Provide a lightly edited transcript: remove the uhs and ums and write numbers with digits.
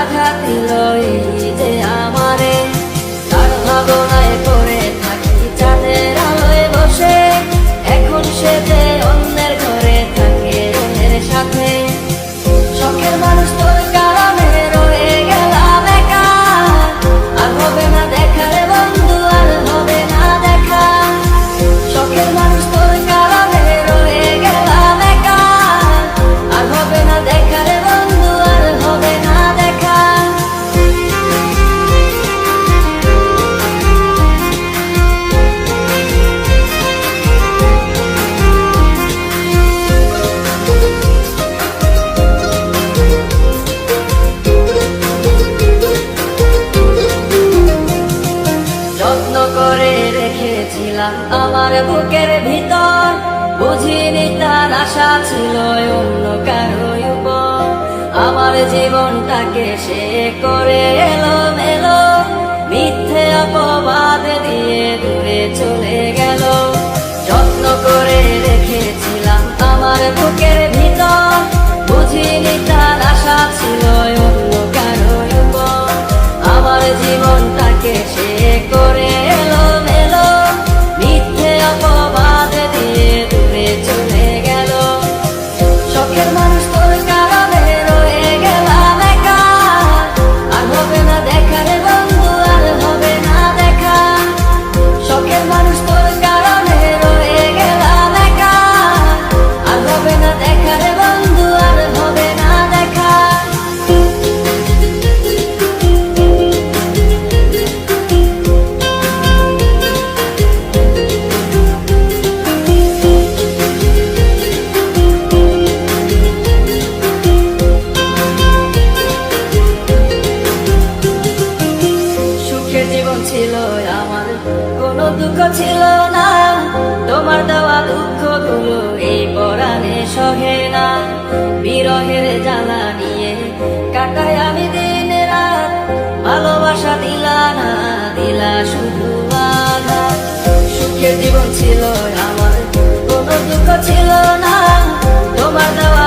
আঘাত দিল এই যে আমারে। তার ভাবনায় পড়ে থাকি চাঁদের আলোয় বসে, এখন সে যে অন্যের ঘরে থাকে অন্যের সাথে। শখের মানুষ তোর কারণে রয়ে গেলাম একা, আর হবে না দেখা রে বন্ধু, আর হবে না দেখা। শখের মানুষ তোর কারণে রয়ে গেলাম একা, আর হবে না দেখা রে বন্ধু, আর হবে না দেখা। যত্ন করে রেখেছিলাম আমার বুকের ভিতর, বুঝিনি তার আশা ছিল অন্য কারো উপর। আমার জীবনটাকে সে করে এলোমেলো, মিথ্যে অপবাদ দিয়ে দূরে চলে গেল। যত্ন করে রেখেছিলাম আমার বুকের ভিতর, বুঝিনি তার আশা ছিল অন্য কারো উপর। আমার জীবনটাকে সে করে এলোমেলো, মিথ্যে অপবাদ দিয়ে দূরে চলে গেল। শখের মানুষ তোর কারণে রয়ে গেলাম একা, আর হবে না দেখা রে বন্ধু, আর হবে না দেখা। শখের মানুষ তোর কারণে রয়ে গেলাম একা, আর হবে না দেখা রে বন্ধু, আর হবে না দেখা। সুখের জীবন ছিল আমার, কোনো দুঃখ ছিল না। তোমার দেওয়া দুঃখগুলো এই পরাণে সহে না। বিরহের জ্বালা নিয়ে কাটাই আমি দিন রাত, ভালোবাসা দিলা না, দিলা শুধু আঘাত। সুখের জীবন ছিল আমার, কোনো দুঃখ ছিল না। তোমার দেওয়া